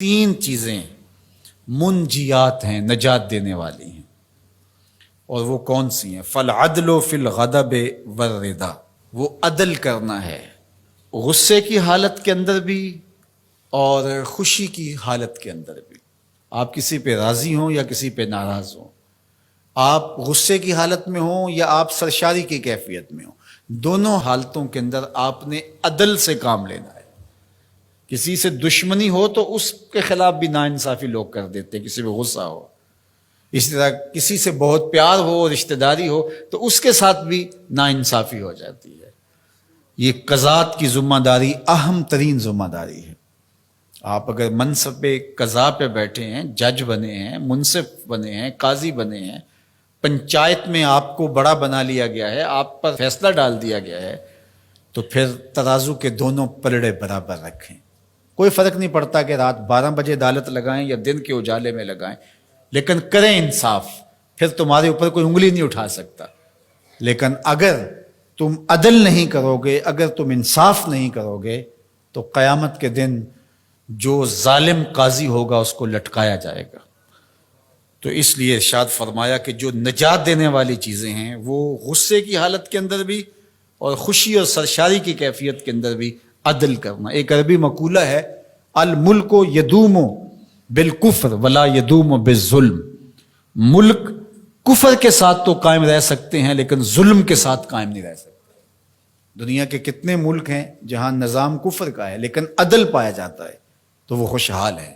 تین چیزیں منجیات ہیں، نجات دینے والی ہیں، اور وہ کون سی ہیں؟ فالعدل فی الغضب والرضا، وہ عدل کرنا ہے غصے کی حالت کے اندر بھی اور خوشی کی حالت کے اندر بھی۔ آپ کسی پہ راضی ہوں یا کسی پہ ناراض ہوں، آپ غصے کی حالت میں ہوں یا آپ سرشاری کی کیفیت میں ہوں، دونوں حالتوں کے اندر آپ نے عدل سے کام لینا ہے۔ کسی سے دشمنی ہو تو اس کے خلاف بھی ناانصافی لوگ کر دیتے ہیں، کسی پہ غصہ ہو۔ اسی طرح کسی سے بہت پیار ہو، رشتہ داری ہو، تو اس کے ساتھ بھی ناانصافی ہو جاتی ہے۔ یہ قضات کی ذمہ داری اہم ترین ذمہ داری ہے۔ آپ اگر منصب قضا پہ بیٹھے ہیں، جج بنے ہیں، منصف بنے ہیں، قاضی بنے ہیں، پنچایت میں آپ کو بڑا بنا لیا گیا ہے، آپ پر فیصلہ ڈال دیا گیا ہے، تو پھر ترازو کے دونوں پلڑے برابر رکھیں۔ کوئی فرق نہیں پڑتا کہ رات 12 بجے عدالت لگائیں یا دن کے اجالے میں لگائیں، لیکن کریں انصاف، پھر تمہارے اوپر کوئی انگلی نہیں اٹھا سکتا۔ لیکن اگر تم عدل نہیں کرو گے، اگر تم انصاف نہیں کرو گے، تو قیامت کے دن جو ظالم قاضی ہوگا اس کو لٹکایا جائے گا۔ تو اس لیے ارشاد فرمایا کہ جو نجات دینے والی چیزیں ہیں وہ غصے کی حالت کے اندر بھی اور خوشی اور سرشاری کی کیفیت کے اندر بھی عدل کرنا۔ ایک عربی مقولہ ہے، الملک یدوم بالکفر ولا یدوم بالظلم، ملک کفر کے ساتھ تو قائم رہ سکتے ہیں لیکن ظلم کے ساتھ قائم نہیں رہ سکتے۔ دنیا کے کتنے ملک ہیں جہاں نظام کفر کا ہے لیکن عدل پایا جاتا ہے تو وہ خوشحال ہے۔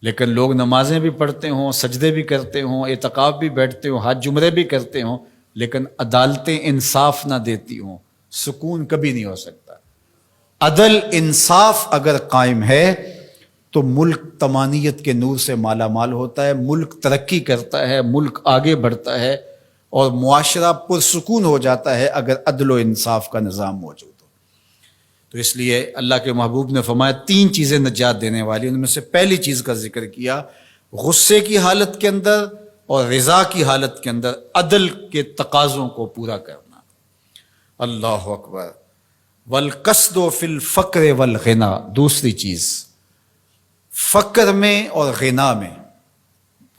لیکن لوگ نمازیں بھی پڑھتے ہوں، سجدے بھی کرتے ہوں، اعتکاف بھی بیٹھتے ہوں، حج جمرے بھی کرتے ہوں، لیکن عدالتیں انصاف نہ دیتی ہوں، سکون کبھی نہیں ہو سکتا۔ عدل انصاف اگر قائم ہے تو ملک طمانیت کے نور سے مالا مال ہوتا ہے، ملک ترقی کرتا ہے، ملک آگے بڑھتا ہے، اور معاشرہ پرسکون ہو جاتا ہے اگر عدل و انصاف کا نظام موجود ہو۔ تو اس لیے اللہ کے محبوب نے فرمایا 3 چیزیں نجات دینے والی، ان میں سے پہلی چیز کا ذکر کیا، غصے کی حالت کے اندر اور رضا کی حالت کے اندر عدل کے تقاضوں کو پورا کرنا۔ اللہ اکبر۔ والقصد فی الفقر والغنا، دوسری چیز، فقر میں اور غنا میں،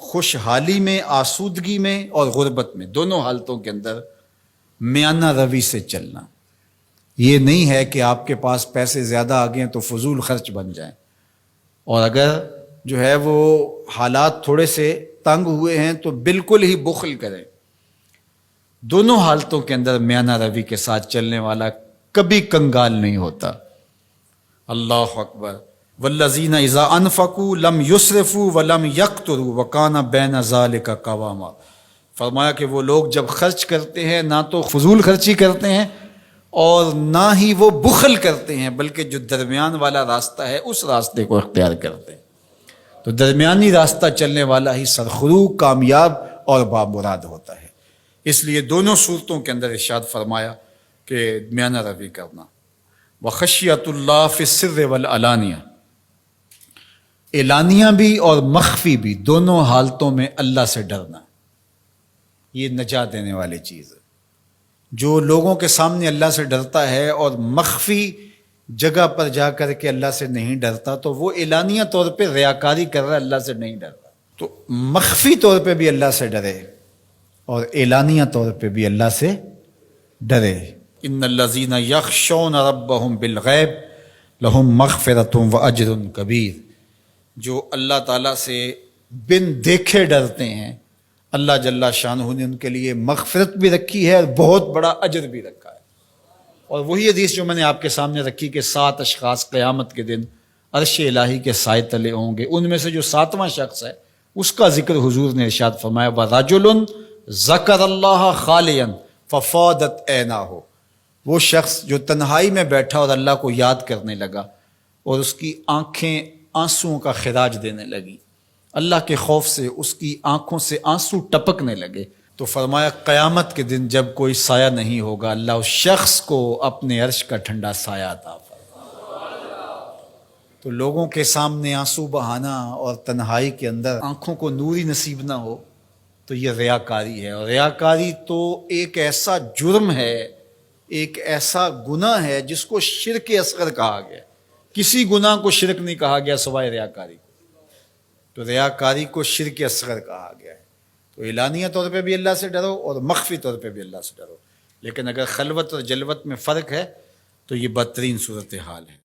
خوشحالی میں، آسودگی میں اور غربت میں، دونوں حالتوں کے اندر میانہ روی سے چلنا۔ یہ نہیں ہے کہ آپ کے پاس پیسے زیادہ آ گئے تو فضول خرچ بن جائیں، اور اگر جو ہے وہ حالات تھوڑے سے تنگ ہوئے ہیں تو بالکل ہی بخل کریں۔ دونوں حالتوں کے اندر میانہ روی کے ساتھ چلنے والا کبھی کنگال نہیں ہوتا۔ اللہ اکبر۔ والذین اذا انفقوا لم یسرفوا ولم یقتروا وکان بین ذلک قواما، فرمایا کہ وہ لوگ جب خرچ کرتے ہیں نہ تو فضول خرچی کرتے ہیں اور نہ ہی وہ بخل کرتے ہیں، بلکہ جو درمیان والا راستہ ہے اس راستے کو اختیار کرتے ہیں۔ تو درمیانی راستہ چلنے والا ہی سرخرو، کامیاب اور بامراد ہوتا ہے۔ اس لیے دونوں صورتوں کے اندر ارشاد فرمایا کہ میانہ روی کرنا۔ وخشیۃ اللہ فی السر والعلانیہ، اعلانیہ بھی اور مخفی بھی، دونوں حالتوں میں اللہ سے ڈرنا، یہ نجات دینے والی چیز ہے۔ جو لوگوں کے سامنے اللہ سے ڈرتا ہے اور مخفی جگہ پر جا کر کے اللہ سے نہیں ڈرتا تو وہ اعلانیہ طور پہ ریاکاری کر رہا ہے، اللہ سے نہیں ڈر رہا۔ تو مخفی طور پہ بھی اللہ سے ڈرے اور اعلانیہ طور پہ بھی اللہ سے ڈرے۔ ان الذین یخشون ربہم بالغیب لہم مغفرۃ واجر کبیر، جو اللہ تعالیٰ سے بن دیکھے ڈرتے ہیں، اللہ جل شانہ نے ان کے لیے مغفرت بھی رکھی ہے اور بہت بڑا اجر بھی رکھا ہے۔ اور وہی حدیث جو میں نے آپ کے سامنے رکھی کہ 7 اشخاص قیامت کے دن عرش الہی کے سائے تلے ہوں گے، ان میں سے جو 7واں شخص ہے اس کا ذکر حضور نے ارشاد فرمایا، وَرَجُلٌ ذَكَرَ اللَّهَ خَالِيًا فَفَاضَتْ عَيْنَاهُ، وہ شخص جو تنہائی میں بیٹھا اور اللہ کو یاد کرنے لگا اور اس کی آنکھیں آنسوؤں کا خراج دینے لگی، اللہ کے خوف سے اس کی آنکھوں سے آنسو ٹپکنے لگے، تو فرمایا قیامت کے دن جب کوئی سایہ نہیں ہوگا اللہ اس شخص کو اپنے عرش کا ٹھنڈا سایہ عطا فرمائے۔ تو لوگوں کے سامنے آنسو بہانا اور تنہائی کے اندر آنکھوں کو نوری نصیب نہ ہو تو یہ ریاکاری ہے، اور ریاکاری تو ایک ایسا جرم ہے، ایک ایسا گناہ ہے جس کو شرک اصغر کہا گیا۔ کسی گناہ کو شرک نہیں کہا گیا سوائے ریاکاری کو۔ تو ریاکاری کو شرک اصغر کہا گیا ہے۔ تو اعلانیہ طور پہ بھی اللہ سے ڈرو اور مخفی طور پہ بھی اللہ سے ڈرو، لیکن اگر خلوت اور جلوت میں فرق ہے تو یہ بدترین صورتحال ہے۔